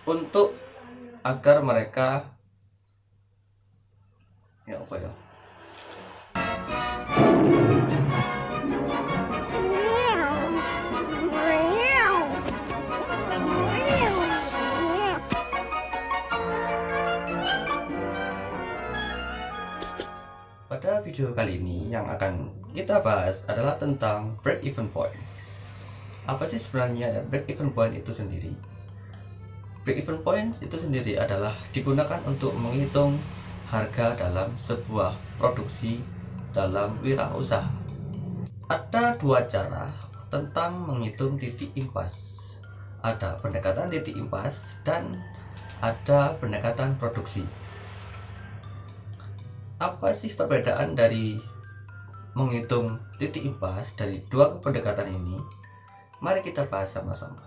untuk agar mereka ya apa ya pada video kali ini yang akan kita bahas adalah tentang break even point. Apa sih sebenarnya break even point itu sendiri? Break even point itu sendiri adalah digunakan untuk menghitung harga dalam sebuah produksi dalam wirausaha. Ada dua cara tentang menghitung titik impas. Ada pendekatan titik impas dan ada pendekatan produksi. Apa sih perbedaan dari menghitung titik impas dari dua pendekatan ini? Mari kita bahas sama-sama.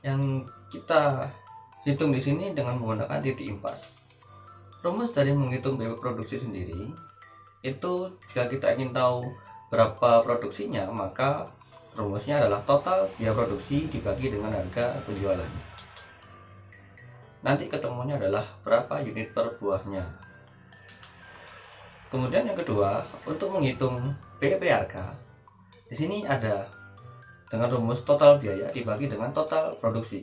Yang kita hitung di sini dengan menggunakan titik impas. Rumus dari menghitung biaya produksi sendiri itu jika kita ingin tahu berapa produksinya, maka rumusnya adalah total biaya produksi dibagi dengan harga penjualan. Nanti ketemunya adalah berapa unit per buahnya. Kemudian yang kedua, untuk menghitung BEP harga, di sini ada dengan rumus total biaya dibagi dengan total produksi.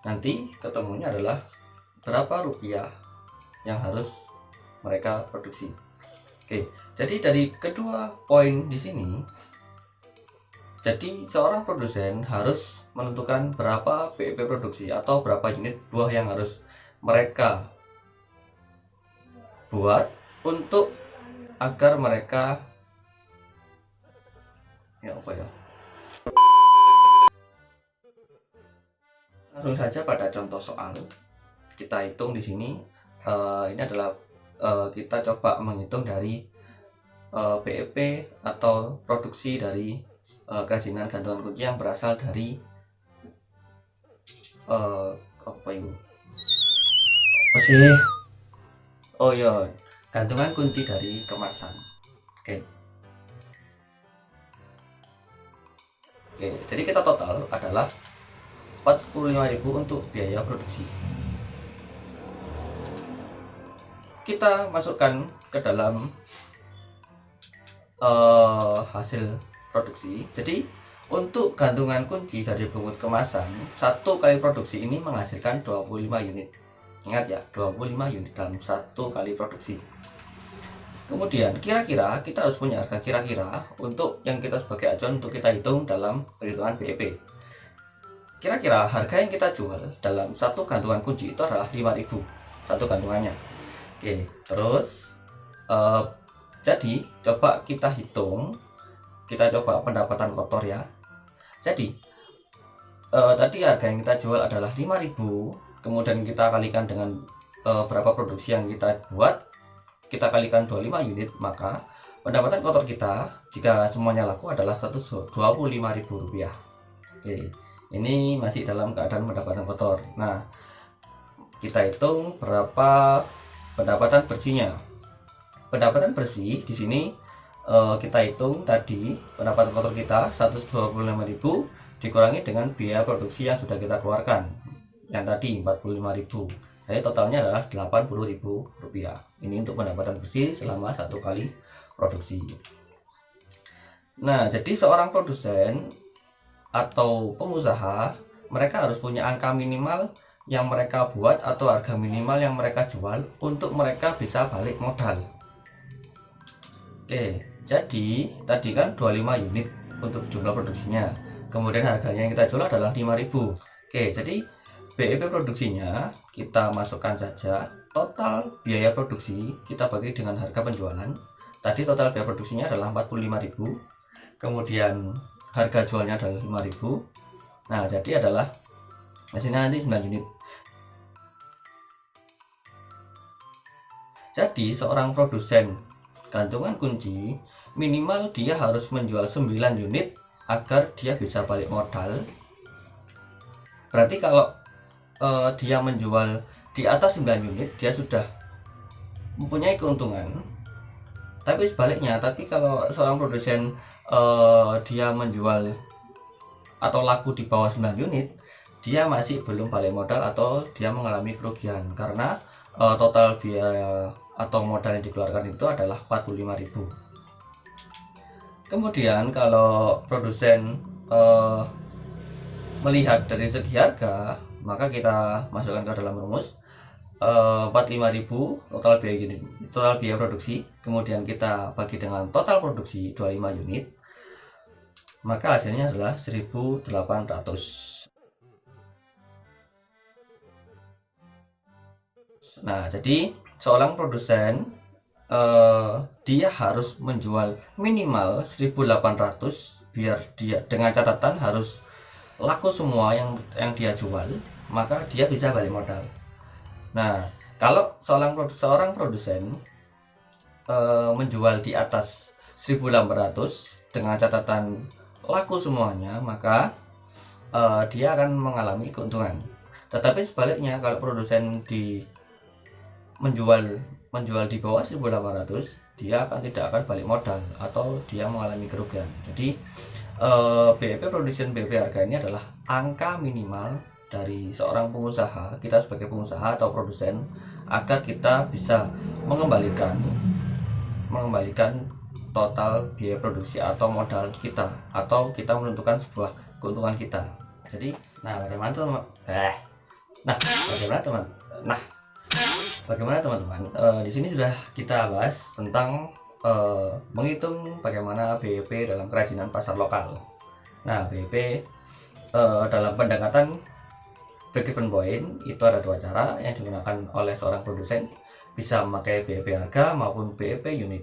Nanti ketemunya adalah berapa rupiah yang harus mereka produksi. Oke, jadi dari kedua poin di sini, jadi seorang produsen harus menentukan berapa BEP produksi atau berapa unit buah yang harus mereka buat untuk agar mereka ya apa ya langsung saja pada contoh soal kita hitung di sini. Ini adalah kita coba menghitung dari BEP atau produksi dari kerajinan gantungan kunci yang berasal dari apa itu apa sih oh ya gantungan kunci dari kemasan. Oke. Jadi kita total adalah 45.000 untuk biaya produksi. Kita masukkan ke dalam hasil produksi. Jadi untuk gantungan kunci dari bungkus kemasan, satu kali produksi ini menghasilkan 25 unit. Ingat ya, 25 unit dalam satu kali produksi. Kemudian kira-kira kita harus punya harga kira-kira untuk yang kita sebagai acuan untuk kita hitung dalam perhitungan BEP. Kira-kira harga yang kita jual dalam satu gantungan kunci itu adalah 5.000 satu gantungannya. Oke, terus jadi coba kita hitung, kita coba pendapatan kotor ya. Jadi tadi harga yang kita jual adalah 5.000, kemudian kita kalikan dengan berapa produksi yang kita buat, kita kalikan 25 unit, maka pendapatan kotor kita jika semuanya laku adalah 125.000 rupiah. Oke, ini masih dalam keadaan pendapatan kotor. Nah, kita hitung berapa pendapatan bersihnya. Pendapatan bersih di sini kita hitung tadi pendapatan kotor kita 125.000 dikurangi dengan biaya produksi yang sudah kita keluarkan yang tadi 45.000. Jadi totalnya adalah 80.000 rupiah. Ini untuk pendapatan bersih selama satu kali produksi. Nah, jadi seorang produsen atau pengusaha, mereka harus punya angka minimal yang mereka buat atau harga minimal yang mereka jual untuk mereka bisa balik modal. Oke, jadi tadi kan 25 unit untuk jumlah produksinya. Kemudian harganya yang kita jual adalah 5.000. Oke, jadi BEP produksinya kita masukkan saja total biaya produksi kita bagi dengan harga penjualan. Tadi total biaya produksinya adalah 45.000. Kemudian harga jualnya adalah 5.000. Nah, jadi adalah mesinnya nanti 9 unit. Jadi seorang produsen gantungan kunci minimal dia harus menjual 9 unit agar dia bisa balik modal. Berarti kalau dia menjual di atas 9 unit dia sudah mempunyai keuntungan. Tapi sebaliknya, tapi kalau seorang produsen dia menjual atau laku di bawah 9 unit, dia masih belum balik modal atau dia mengalami kerugian karena total biaya atau modal yang dikeluarkan itu adalah 45.000. Kemudian kalau produsen melihat dari segi harga, maka kita masukkan ke dalam rumus 45.000 total biaya produksi, kemudian kita bagi dengan total produksi 25 unit, maka hasilnya adalah 1.800. Nah, jadi seorang produsen dia harus menjual minimal 1.800 biar dia, dengan catatan harus laku semua yang dia jual, maka dia bisa balik modal. Nah, kalau seorang produsen menjual di atas 1.800 dengan catatan laku semuanya, maka dia akan mengalami keuntungan. Tetapi sebaliknya, kalau produsen menjual di bawah 1.800, dia tidak akan balik modal atau dia mengalami kerugian. Jadi BEP Production BEP harga ini adalah angka minimal dari seorang pengusaha, kita sebagai pengusaha atau produsen, agar kita bisa mengembalikan total biaya produksi atau modal kita, atau kita menentukan sebuah keuntungan kita. Jadi bagaimana teman-teman, di sini sudah kita bahas tentang menghitung bagaimana BEP dalam kerajinan pasar lokal. Nah, BEP dalam pendekatan break even point itu ada dua cara yang digunakan oleh seorang produsen, bisa memakai BEP harga maupun BEP unit.